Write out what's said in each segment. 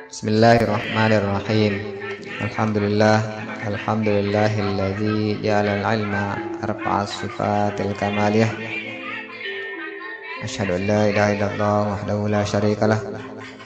Bismillahirrahmanirrahim. Alhamdulillah, alhamdulillahilladzi ja'alal ilma arfa'as sifatil kamaliyah. Asyhadu an la ilaha illallah wahdahu la syarikalah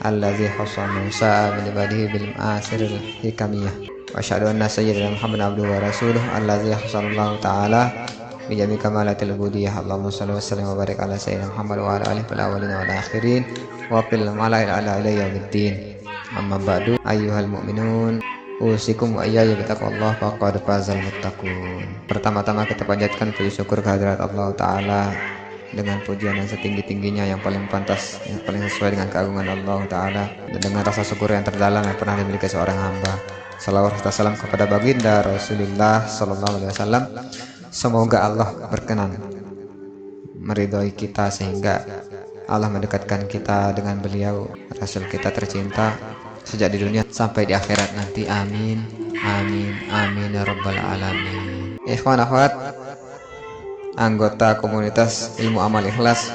alladzi khassa Musa min ibadihi bil ma'asiril hikamiyah. Wa asyhadu anna sayyidina Muhammadan abduhu wa rasuluh alladzi khassallahu ta'ala bi jami kamalatil ubudiyah. Allahumma shalli wa sallim wa barik ala sayyidina Muhammad wa ala alihi fil awwalin wal akhirin wa fil mala'il ala yaumiddin. Amma ba'du, ayyuhal mu'minun, usikum wa iyaya bitaqwallah faqad fazal muttaqun. Pertama-tama kita panjatkan puji syukur kehadirat Allah Ta'ala dengan pujian yang setinggi-tingginya, yang paling pantas, yang paling sesuai dengan keagungan Allah Ta'ala, dan dengan rasa syukur yang terdalam yang pernah dimiliki seorang hamba. Salawat serta salam kepada baginda Rasulullah Sallallahu Alaihi Wasallam. Semoga Allah berkenan meridhoi kita sehingga Allah mendekatkan kita dengan beliau, Rasul kita tercinta, sejak di dunia sampai di akhirat nanti. Amin, amin, amin ya rabbal alamin. Ikhwan akhwat, anggota komunitas ilmu amal ikhlas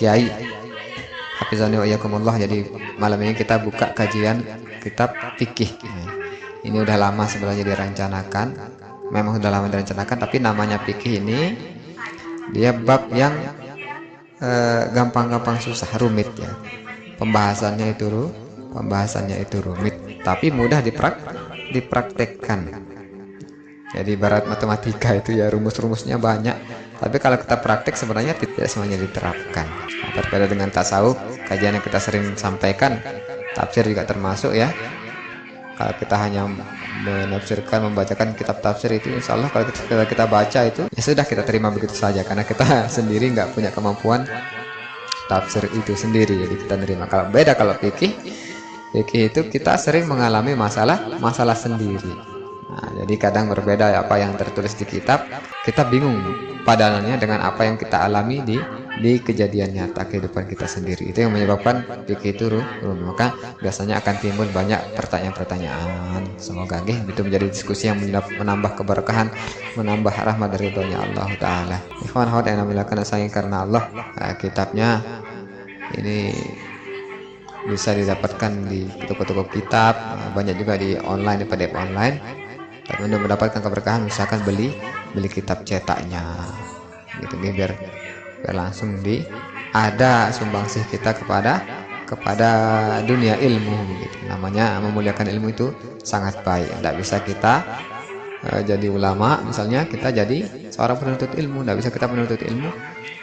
Kiai Hafizani wa iyyakumullah. Jadi malam ini kita buka kajian kitab fikih. Ini udah lama sebenarnya direncanakan, memang udah lama direncanakan, tapi namanya fikih ini dia bab yang gampang-gampang susah, rumit ya. Pembahasannya itu rumit, tapi mudah dipraktekkan. Jadi ibarat matematika itu ya, rumus-rumusnya banyak, tapi kalau kita praktek sebenarnya tidak semuanya diterapkan. Berbeda dengan tasawuf, kajian yang kita sering sampaikan, tafsir juga termasuk ya. Kalau kita hanya menafsirkan, membacakan kitab tafsir itu, insya Allah kalau kita baca itu ya sudah, kita terima begitu saja, karena kita sendiri nggak punya kemampuan tafsir itu sendiri, jadi kita terima. Kalau beda, kalau fikih itu kita sering mengalami masalah sendiri. Nah, jadi kadang berbeda apa yang tertulis di kitab, kita bingung padanannya dengan apa yang kita alami di kejadian nyata kehidupan kita sendiri. Itu yang menyebabkan fikih itu rumit. Maka biasanya akan timbul banyak pertanyaan-pertanyaan. Semoga itu menjadi diskusi yang menambah keberkahan, menambah rahmat dari ridhonya Allah Ta'ala. Ikhwan akhwat yang namanya sayang karena Allah, kitabnya ini bisa didapatkan di toko-toko kitab, banyak juga di online, di PDF online. Tapi untuk mendapatkan keberkahan, misalkan beli kitab cetaknya gitu, biar langsung ada sumbangsih kita kepada dunia ilmu gitu. Namanya memuliakan ilmu itu sangat baik. Tidak bisa kita jadi ulama, misalnya kita jadi seorang penuntut ilmu, tidak bisa kita menuntut ilmu,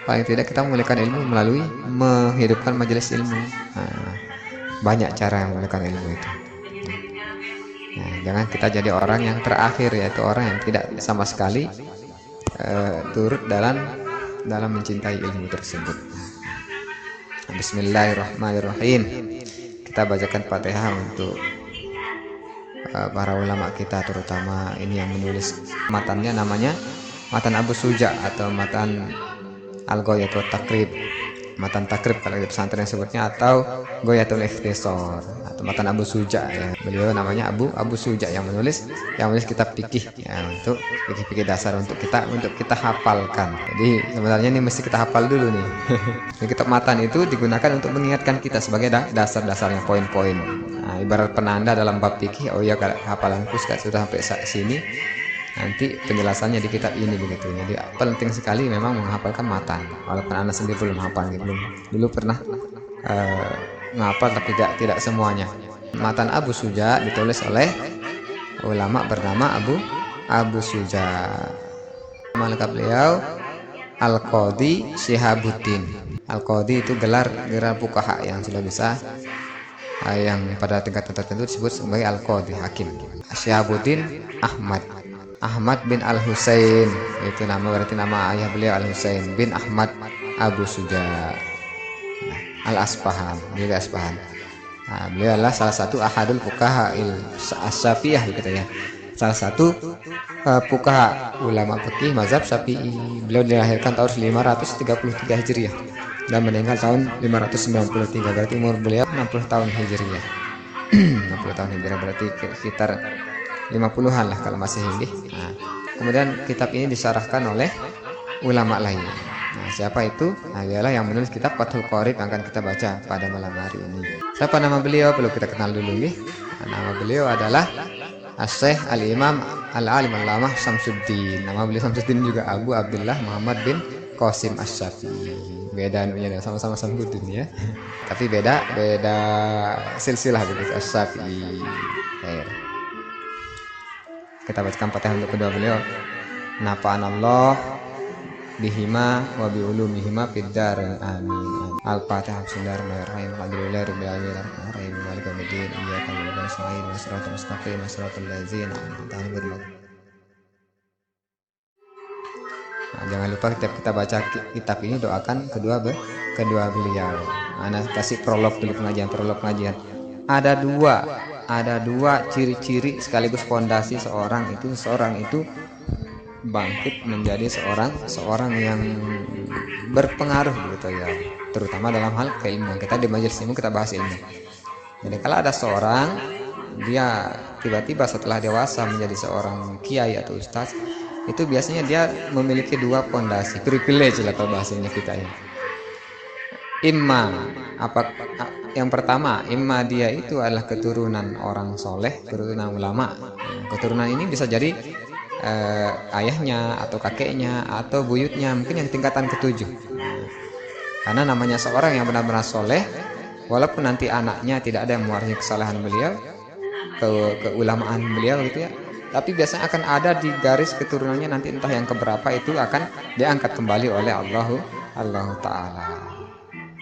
paling tidak kita memuliakan ilmu melalui menghidupkan majelis ilmu. Nah, banyak cara yang memuliakan ilmu itu. Nah, jangan kita jadi orang yang terakhir, yaitu orang yang tidak sama sekali turut dalam mencintai ilmu tersebut. Bismillahirrahmanirrahim. Kita bacakan Fatihah untuk para ulama kita, terutama ini yang menulis matannya, namanya Matan Abu Suja atau Matan Al-Ghayatul Takrib, Matan Takrib kalau di pesantren sebutnya, atau Ghayatul Ikhtisar atau Matan Abu Suja ya. Beliau namanya Abu Suja yang menulis kitab fikih ya, untuk fikih dasar untuk kita hafalkan. Jadi sebenarnya ini mesti kita hafal dulu nih. Kitab matan itu digunakan untuk mengingatkan kita sebagai dasar-dasarnya, poin-poin. Nah, ibarat penanda dalam bab fikih. Oh ya, hafalanku sudah sampai sini, nanti penjelasannya di kitab ini begitu. Jadi penting sekali memang menghafalkan matan, walaupun Anda sendiri belum hafal, dulu pernah menghafal tapi tidak semuanya. Matan Abu Suja ditulis oleh ulama bernama Abu Suja. Nama lengkap beliau Al-Qadhi Syihabuddin. Al-Qadhi itu gelar fuqaha yang sudah bisa, yang pada tingkatan tertentu disebut sebagai Al-Qadhi, hakim. Syihabuddin Ahmad bin Al-Husain, itu berarti nama ayah beliau Al-Husain bin Ahmad Abu Suja Al-Aspahan, juga Aspahan. Nah, beliau adalah salah satu ahadul fuqaha as-Syafi'iyah gitu ya. Salah satu fuqaha ulama fikih mazhab Syafi'i. Beliau dilahirkan tahun 533 Hijriah dan meninggal tahun 593. Berarti umur beliau 60 tahun Hijriah. 60 tahun Hijriah berarti sekitar 50-an lah kalau masih Hijri. Nah, kemudian kitab ini disyarahkan oleh ulama lain. Nah, siapa itu? Nah, ialah yang menulis kitab Fathul Qorib yang akan kita baca pada malam hari ini. Siapa nama beliau? Perlu kita kenal dulu nih. Nah, nama beliau adalah As-Syeikh Al-Imam Al-Alim Al-Lamah Syamsuddin. Nama beliau Syamsuddin juga Abu Abdullah Muhammad bin Qasim Asy-Syafi'i. Beda anunya, sama-sama Syamsuddin ya. Tapi beda silsilah begitu, Asy-Syafi'i. Kita bacakan Fatihah untuk kedua beliau. Nafa'anallah bihima wa biulumihima fid dar amin. Al-Fatihah. Bismillahirrahmanirrahim. Alhamdulillahirabbil alamin arrahmanirrahim maliki yaumiddin iyyaka na'budu wa iyyaka nasta'in shiratal mustaqim shiratal ladzina an'amta 'alaihim. Nah, jangan lupa kita baca kitab ini, doakan kedua beliau. Ana kasih prolog dulu, prolog pengajian. Ada dua ciri-ciri sekaligus fondasi seorang itu bangkit menjadi seorang yang berpengaruh gitu ya, terutama dalam hal keilmuan. Kita di majelis ilmu kita bahas ilmu. Jadi kalau ada seorang dia tiba-tiba setelah dewasa menjadi seorang kiai atau ustaz, itu biasanya dia memiliki dua fondasi, privilege lah kalau bahasanya kita ini. Yang pertama, dia itu adalah keturunan orang soleh, keturunan ulama. Keturunan ini bisa jadi ayahnya atau kakeknya atau buyutnya, mungkin yang tingkatan ketujuh. Karena namanya seorang yang benar-benar soleh, walaupun nanti anaknya tidak ada yang mewarisi kesalahan beliau, keulamaan beliau gitu ya, tapi biasanya akan ada di garis keturunannya nanti entah yang keberapa itu akan diangkat kembali oleh Allah Ta'ala.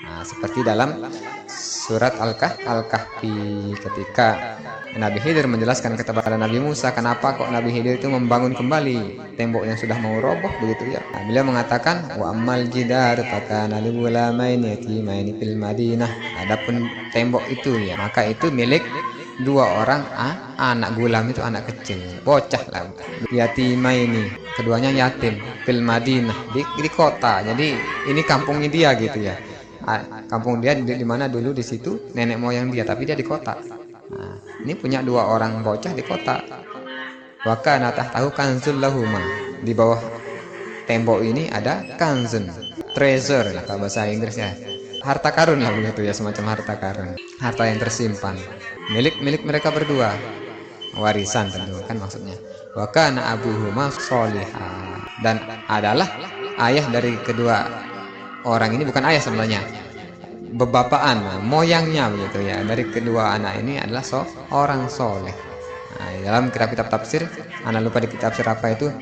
Nah, seperti dalam surat Al-Kahfi ketika Nabi Khidir menjelaskan kepada Nabi Musa kenapa kok Nabi Khidir itu membangun kembali tembok yang sudah mau roboh begitu ya. Nah, beliau mengatakan wa ammal jidar fakana lil ghulamaini yatimaini fil Madinah. Adapun tembok itu ya, maka itu milik dua orang anak gulam, itu anak kecil, bocah lah, yatimaini, keduanya yatim, fil Madinah, di kota. Jadi ini kampungnya dia gitu ya. Kampung dia di mana dulu di situ nenek moyang dia, tapi dia di kota. Nah, ini punya dua orang bocah di kota. Wa kana tahtahu kanzul lahuma. Di bawah tembok ini ada kanzun, treasure lah kalau bahasa Inggrisnya. Harta karun lah begitu ya, semacam harta karun. Harta yang tersimpan. Milik mereka berdua. Warisan tentu kan maksudnya. Wa kana abuhuma sholihah. Dan adalah ayah dari kedua orang ini, bukan ayah sebenarnya, bebapaan, moyangnya begitu ya, dari kedua anak ini adalah orang soleh. Nah, dalam kitab-kitab tafsir, anak lupa di kitab tafsir apa itu,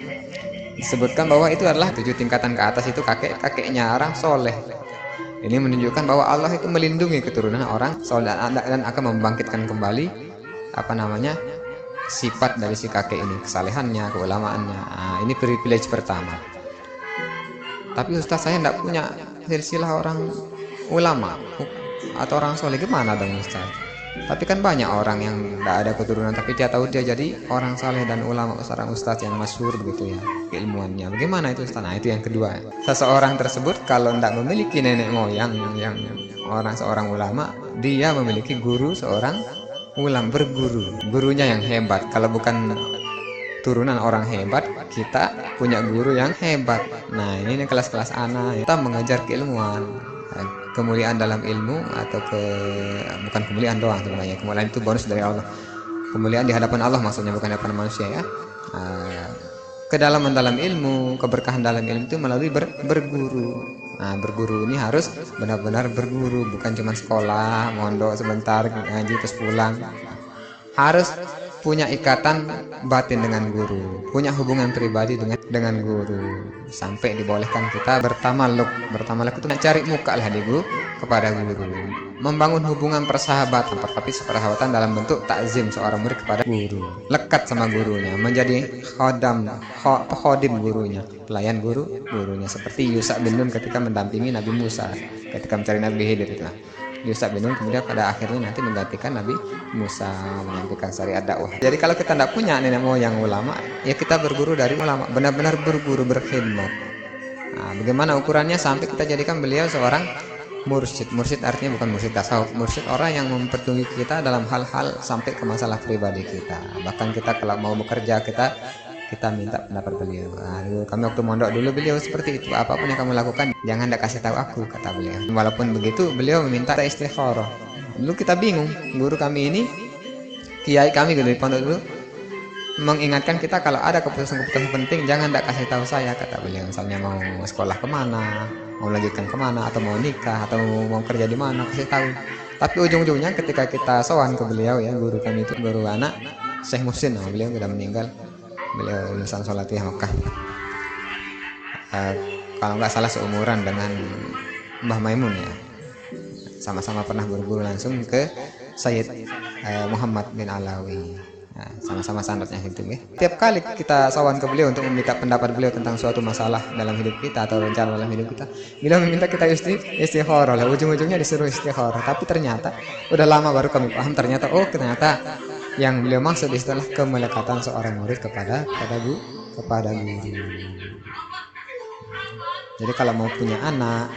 disebutkan bahwa itu adalah 7 tingkatan ke atas itu kakeknya orang soleh. Ini menunjukkan bahwa Allah itu melindungi keturunan orang soleh dan akan membangkitkan kembali sifat dari si kakek ini, kesalehannya, keulamaannya. Nah, ini privilege pertama. Tapi ustaz, saya tidak punya silsilah orang ulama atau orang soleh, gimana dong ustaz? Tapi kan banyak orang yang tidak ada keturunan tapi dia tahu dia jadi orang soleh dan ulama, seorang ustaz yang masyhur begitu ya keilmuannya. Bagaimana itu ustaz? Nah, itu yang kedua. Seseorang tersebut kalau tidak memiliki nenek moyang yang seorang ulama, dia memiliki guru seorang ulama, berguru, gurunya yang hebat. Kalau bukan turunan orang hebat, kita punya guru yang hebat. Nah, ini kelas-kelas anak kita mengajar keilmuan, kemuliaan dalam ilmu, atau bukan kemuliaan doang sebenarnya, kemuliaan itu bonus dari Allah, kemuliaan di hadapan Allah maksudnya, bukan di hadapan manusia ya. Kedalaman dalam ilmu, keberkahan dalam ilmu itu melalui berguru. Nah, berguru ini harus benar-benar berguru, bukan cuma sekolah, mondok sebentar, ngaji terus pulang. Harus punya ikatan batin dengan guru, punya hubungan pribadi dengan guru, sampai dibolehkan kita bertamaluk itu mencari muka lah di guru, kepada guru, membangun hubungan persahabatan, tapi persahabatan dalam bentuk takzim seorang murid kepada guru, lekat sama gurunya, menjadi khodim gurunya, pelayan gurunya, seperti Yusha bin Nun ketika mendampingi Nabi Musa ketika mencari Nabi Khidir itu. Yusha bin Nun kemudian pada akhirnya nanti menggantikan Nabi Musa, menyampaikan syariat dakwah. Jadi kalau kita tidak punya nenek moyang ulama, ya kita berguru dari ulama, benar-benar berguru, berkhidmat. Nah, bagaimana ukurannya? Sampai kita jadikan beliau seorang mursyid. Mursyid artinya bukan mursyid tasawuf, mursyid orang yang mempertunjuki kita dalam hal-hal sampai ke masalah pribadi kita. Bahkan kita kalau mau bekerja, kita kita minta pendapat beliau. Kami waktu mondok dulu beliau seperti itu, apapun yang kamu lakukan jangan ndak kasih tahu aku, kata beliau. Walaupun begitu beliau meminta istikharah. Dulu kita bingung, guru kami ini, kiai kami gitu di pondok dulu mengingatkan kita kalau ada keputusan-keputusan penting jangan ndak kasih tahu saya, kata beliau. Misalnya mau sekolah kemana, mau lanjutkan kemana, atau mau nikah, atau mau kerja di mana, kasih tahu. Tapi ujung-ujungnya ketika kita sowan ke beliau ya, guru kami itu guru anak Syekh Muhsin, beliau sudah meninggal, beliau lulusan Salatiyah Makkah. Kalau nggak salah seumuran dengan Mbah Maimun ya, sama-sama pernah guru-guru langsung ke Sayyid Muhammad bin Alawi. Nah, sama-sama sanadnya gitu ya. Tiap kali kita sawan ke beliau untuk meminta pendapat beliau tentang suatu masalah dalam hidup kita atau rencana dalam hidup kita, beliau meminta kita istikharah lah. Ujung-ujungnya disuruh istikharah. Tapi ternyata udah lama baru kami paham, ternyata yang beliau maksud istilah kemelekatan seorang murid kepada guru. Jadi kalau mau punya anak,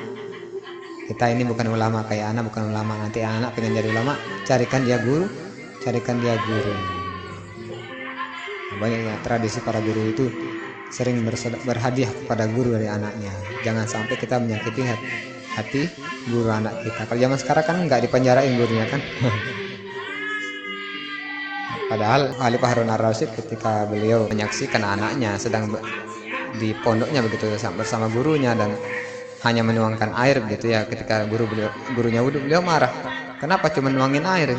kita ini bukan ulama kayak anak, bukan ulama nanti anak pengen jadi ulama, carikan dia guru. Banyak ya, tradisi para guru itu sering berhadiah kepada guru dari anaknya. Jangan sampai kita menyakiti hati guru anak kita. Kalau zaman sekarang kan nggak dipenjarain gurunya kan. Padahal Khalifah Harun ar-Rasyid ketika beliau menyaksikan anaknya sedang di pondoknya begitu bersama gurunya dan hanya menuangkan air begitu ya, ketika gurunya wudhu, beliau marah. Kenapa cuma nuangin air?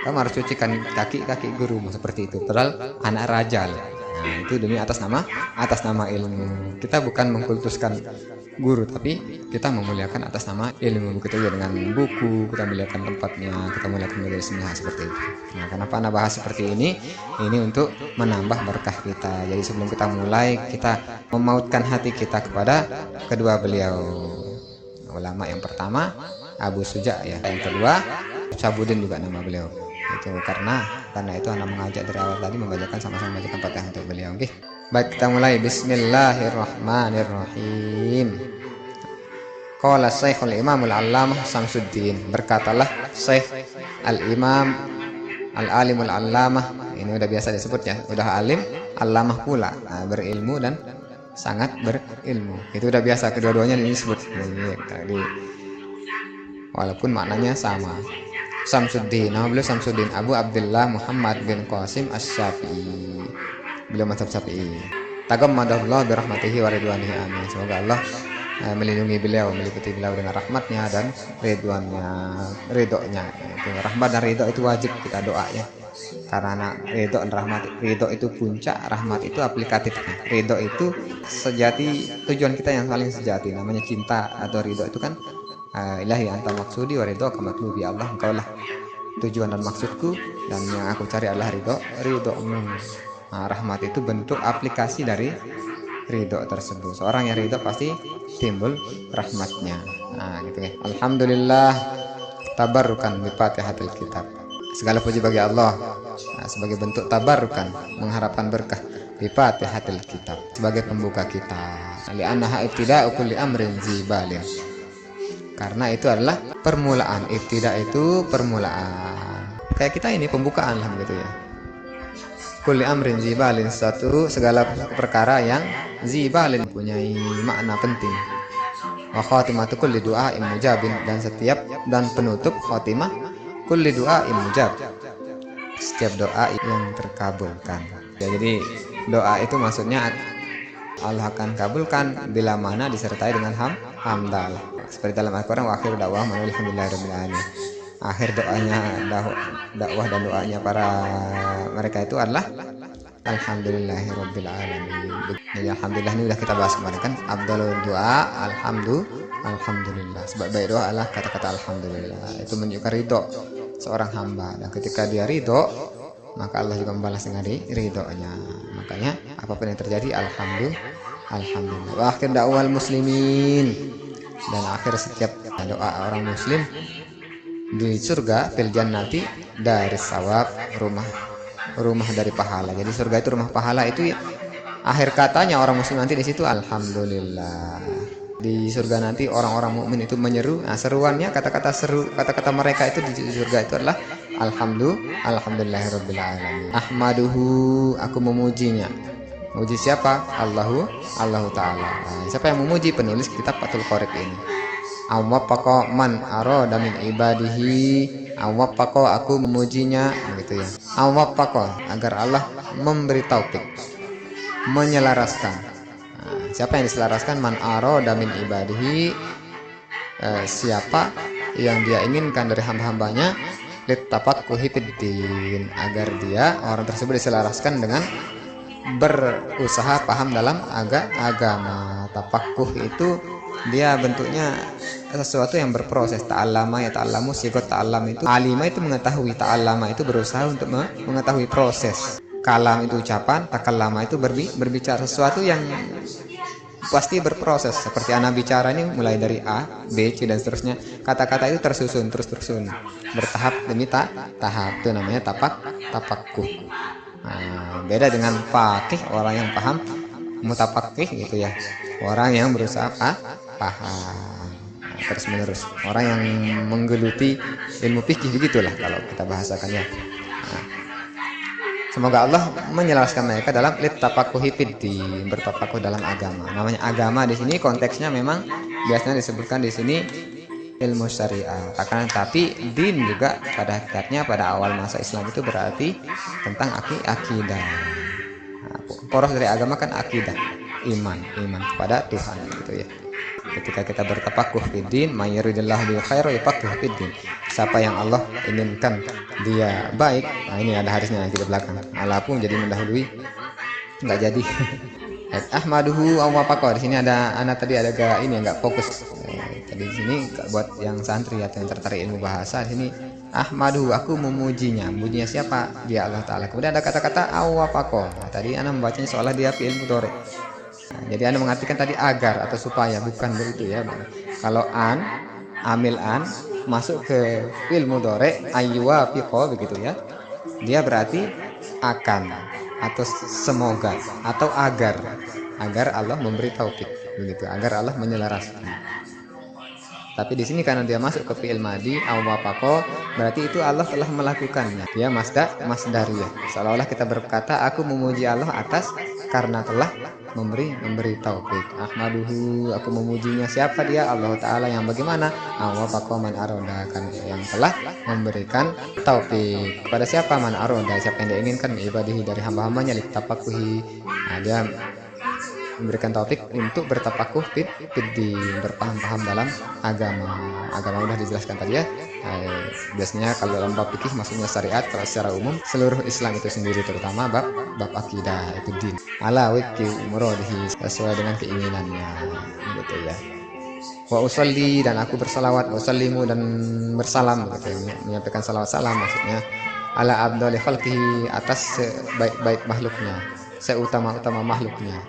Kamu harus cucikan kaki guru, seperti itu. Padahal anak raja. Nah, itu demi atas nama ilmu. Kita bukan mengkultuskan guru, tapi kita memuliakan atas nama ilmu. Begitu juga dengan buku, kita muliakan tempatnya, kita muliakan majelisnya, seperti itu. Nah, kenapa Anda bahas seperti ini? Ini untuk menambah berkah kita. Jadi sebelum kita mulai, kita memautkan hati kita kepada kedua beliau. Ulama yang pertama Abu Suja ya, yang kedua Sabudin juga nama beliau. Itu karena itu anak mengajak dari awal tadi membacakan sama-sama membacakan Fatihah untuk beliau. Oke. Baik, kita mulai. Bismillahirrahmanirrahim. Qala Syekhul Imamul Allamah Samsuddin, berkatalah Syekh Al-Imam Al-Alimul Allamah, ini udah biasa disebut ya, udah alim, allamah pula, berilmu dan sangat berilmu. Itu udah biasa kedua-duanya disebut. Walaupun maknanya sama. Samsuddin, nama beliau Samsuddin Abu Abdullah Muhammad bin Qasim Asy-Syafi'i. Beliau mazhab Syafi'i. Tagammadallahu birahmatihi wa ridwanihi, amin. Semoga Allah melindungi beliau, meliputi beliau dengan rahmatnya dan ridhonya. Rahmat dan ridho itu wajib kita doa ya. Karena ridho dan rahmat, ridho itu puncak, rahmat itu aplikatifnya. Ridho itu sejati, tujuan kita yang paling sejati, namanya cinta atau ridho itu kan ilahi anta maksudi wa ridho kamatlubi, Allah engkau lah tujuan dan maksudku dan yang aku cari adalah ridhomu. Nah, rahmat itu bentuk aplikasi dari ridho tersebut. Seorang yang ridho pasti timbul rahmatnya. Nah gitu ya. Alhamdulillah tabarrukan bi Fatihatil Kitab. Segala puji bagi Allah sebagai bentuk tabarrukan, mengharapkan berkah bi Fatihatil Kitab, sebagai pembuka kita. Li'annaha ibtida'u kulli amrin zibalin. Karena itu adalah permulaan. Ibtida itu permulaan. Kayak kita ini pembukaan lah begitu ya. Kulli amrin zibalin, segala perkara yang zibalin punyai makna penting. Wa khatimatu kulli du'ain mujabin, dan penutup khatimah kulli du'ain mujab, setiap doa yang terkabulkan. Ya, jadi doa itu maksudnya Allah akan kabulkan bila mana disertai dengan hamdalah. Seperti dalam Al-Quran, wa akhir dakwah alhamdulillahirabbil alamin. Akhir doanya dakwah dan doanya para mereka itu adalah alhamdulillahirabbil alamin. Jadi alhamdulillah ini sudah kita bahas kemarin kan, afdhalul doa alhamdulillah. Sebab baik doa adalah kata-kata alhamdulillah. Itu menunjukkan ridho seorang hamba, dan ketika dia ridho maka Allah juga membalas dengan ridhonya. Makanya apapun yang terjadi alhamdulillah. Wa akhir dakwal muslimin, dan akhir setiap doa orang muslim di surga, fil jannati dari sawab, rumah dari pahala. Jadi surga itu rumah pahala, itu akhir katanya orang muslim nanti di situ alhamdulillah. Di surga nanti orang-orang mukmin itu menyeru, seruannya kata-kata mereka itu di surga itu adalah alhamdulillahirabbil alamin. Ahmaduhu, aku memujinya Memuji siapa? Allahu Ta'ala. Nah, siapa yang memuji? Penulis kitab Fathul Qorib ini. Awwafaqa man arada min ibadihi. Awwafaqa, aku memujinya, gitu ya. Awwafaqa, agar Allah memberi taufik, menyelaraskan. Nah, siapa yang diselaraskan? Man arada min ibadihi, siapa yang dia inginkan dari hamba-hambanya, littafaqquhi fiddin, agar dia, orang tersebut, diselaraskan dengan berusaha paham dalam agama. Tafaqquh itu dia bentuknya sesuatu yang berproses. Ta'allama ya ta'allamu, sigot ta'allam itu alima itu mengetahui, ta'allama itu berusaha untuk mengetahui proses. Kalam itu ucapan, takallama itu berbicara, sesuatu yang pasti berproses. Seperti anak bicara ini mulai dari A, B, C dan seterusnya. Kata-kata itu tersusun, terus-terusun, bertahap demi tahap. Itu namanya tafaqquh. Nah, beda dengan faqih, orang yang paham, mutafaqih gitu ya, orang yang berusaha paham terus menerus, orang yang menggeluti ilmu fikih, begitulah kalau kita bahasakannya. Nah, semoga Allah menjelaskan mereka dalam littafaqquhi fiddin, bertafakuh dalam agama. Namanya agama di sini konteksnya memang biasanya disebutkan di sini ilmu syariah. Tapi din juga pada hakikatnya pada awal masa Islam itu berarti tentang akidah. Nah, poros dari agama kan akidah, iman kepada Tuhan gitu ya. Ketika kita bertafakuh fiddin, mayuridillahu bil khair yafaqihu fiddin. Siapa yang Allah inginkan dia baik. Nah, ini ada hadisnya nanti di belakang. Allah pun jadi mendahului, nggak jadi. Ahmaduhu awwafaqa. Di sini ada anak tadi ada ini nggak fokus. Tadi di sini buat yang santri atau yang tertarik ilmu bahasa, di sini ahmaduhu, aku memujinya. Memujinya siapa? Dia Allah Ta'ala. Kemudian ada kata-kata awwafaqa. Nah, tadi anak membacanya seolah dia fi'il mudhari'. Nah, jadi Anda mengartikan tadi agar atau supaya, bukan begitu ya. Kalau amil masuk ke fi'il mudhari' ayyuwafiqa begitu ya. Dia berarti akan atau semoga atau agar Allah memberi taufik begitu, agar Allah menyelaraskan. Tapi di sini karena dia masuk ke fi'il madi awwafaqa, berarti itu Allah telah melakukannya. Dia masdariyah. Seolah-olah kita berkata aku memuji Allah atas karena telah memberi taufik. Ahmaduhu, aku memujinya siapa dia? Allah Ta'ala yang bagaimana? Awwafaqa man aroda, kan yang telah memberikan taufik kepada siapa? Man aroda, siapa yang dia inginkan, ibadihi dari hamba-hambanya, littafaqquhi. Nah, dia memberikan taufik untuk bertafakuh fiddin, berpaham-paham dalam agama. Agama sudah dijelaskan tadi ya. Biasanya kalau dalam bab fikih maksudnya syariat, kalau secara umum seluruh Islam itu sendiri, terutama bab akidah itu din. Ala wifqi muradihi, sesuai dengan keinginannya gitu ya. Wa usolli, dan aku bersalawat, wa usallimu, dan bersalam gitu, menyampaikan salawat salam maksudnya ala abdali khalqihi, atas sebaik-baik makhluknya, seutama-utama makhluknya.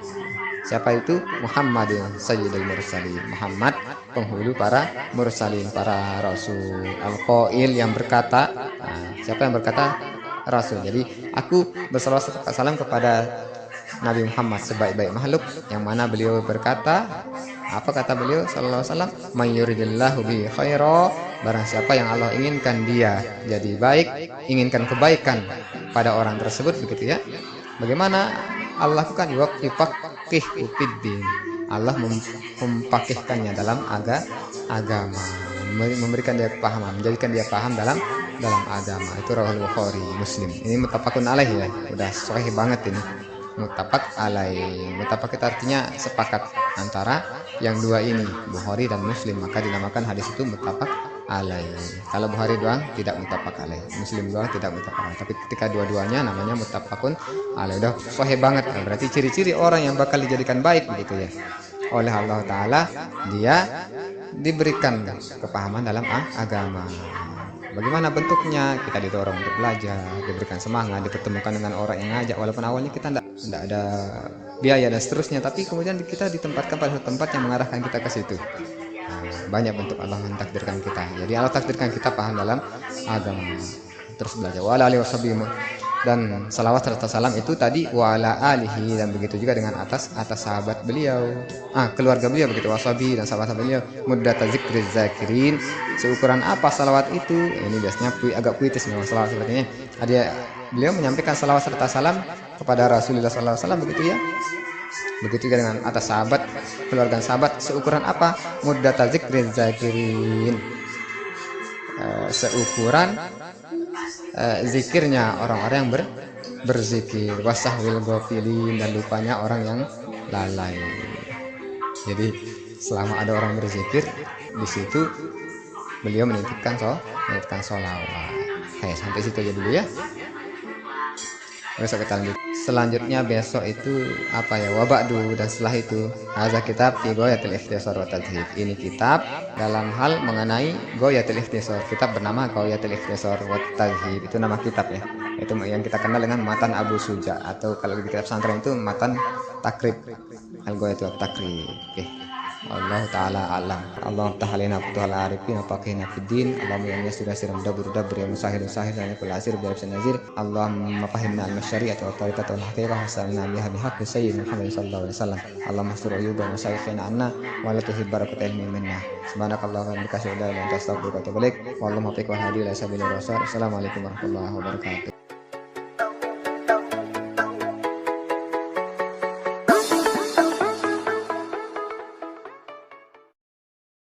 Siapa itu? Muhammadin sayyidul mursalin, Muhammad penghulu para mursalin, para rasul. Al-qail, yang berkata. Nah, siapa yang berkata? Rasul. Jadi aku bersalawat salam kepada Nabi Muhammad, sebaik-baik makhluk, yang mana beliau berkata, apa kata beliau sallallahu alaihi wasallam? May yuridillahu bi khaira, barang siapa yang Allah inginkan dia jadi baik, inginkan kebaikan pada orang tersebut begitu ya. Bagaimana Allah lakukan? Yufaqihu fiddin, Allah mempakihkannya dalam agama, memberikan dia kepahaman, menjadikan dia paham dalam agama. Itu rawahul Bukhari, Muslim. Ini muttafaqun alaih ya, udah sahih banget ini. Muttafaq alaih. Muttafaq itu artinya sepakat antara yang dua ini, Bukhari dan Muslim, maka dinamakan hadis itu muttafaq alaih. Kalau Bukhari doang tidak muttafaq alaih, Muslim doang tidak muttafaq alaih. Tapi ketika dua-duanya namanya muttafaqun alaih, udah sahih banget. Berarti ciri-ciri orang yang bakal dijadikan baik begitu ya oleh Allah Ta'ala, dia diberikan kepahaman dalam agama. Bagaimana bentuknya? Kita didorong untuk belajar, diberikan semangat, dipertemukan dengan orang yang ngajak, walaupun awalnya kita tidak ada biaya dan seterusnya, tapi kemudian kita ditempatkan pada tempat yang mengarahkan kita ke situ. Banyak bentuk Allah mentakdirkan kita. Jadi Allah takdirkan kita paham dalam agama, terus belajar. Wala alihi wasallam Dan salawat serta salam itu tadi wa ala alihi, dan begitu juga dengan atas sahabat beliau, keluarga beliau begitu, wasabi dan sahabat beliau. Muddata zikriz zakirin, seukuran apa salawat itu? Ini biasanya agak puitis memang salawat seperti ini. Beliau menyampaikan salawat serta salam kepada Rasulullah SAW begitu ya. Begitu juga dengan atas sahabat, keluarga sahabat, seukuran apa? Muddata zikriz zakirin, seukuran zikirnya orang-orang yang berzikir, wasahwil ghafilin, dan lupanya orang yang lalai. Jadi selama ada orang berzikir di situ, beliau menitipkan sholawat. Sampai situ aja dulu ya. Besok kita lanjut. Selanjutnya besok itu apa ya, wabakdu, dan setelah itu hadza kitab fi ghayatil ikhtisar wa tadhib. Ini kitab dalam hal mengenai ghayatil ikhtisar. Kitab bernama ghayatil ikhtisar wa tadhib, itu nama kitab ya. Itu yang kita kenal dengan matan Abu Suja, atau kalau di kitab pesantren itu matan takrib, al-ghayatul takrib. Oke. Allah taala alam. Allah ta'ala futuhal arifin wa faqihna fid din. Allahumma ya yasir yasir mudabbir ya musahhil sahil ya kullu asir bi arfin nazir. Allahumma fahimna al-syari'at wa tariqat wal haqiqah wa salna biha bihaqqi sayyidina Muhammad sallallahu alaihi wasallam. Allahumma astur uyuba wa sayfina anna wa la tuhib barakata ilmi minna. Subhanakallahumma wa bihamdika asyhadu an la ilaha illa anta astaghfiruka wa atubu ilaik. Wallahu muwaffiq wa hadi ila sabilir rasul. Assalamualaikum warahmatullahi wabarakatuh.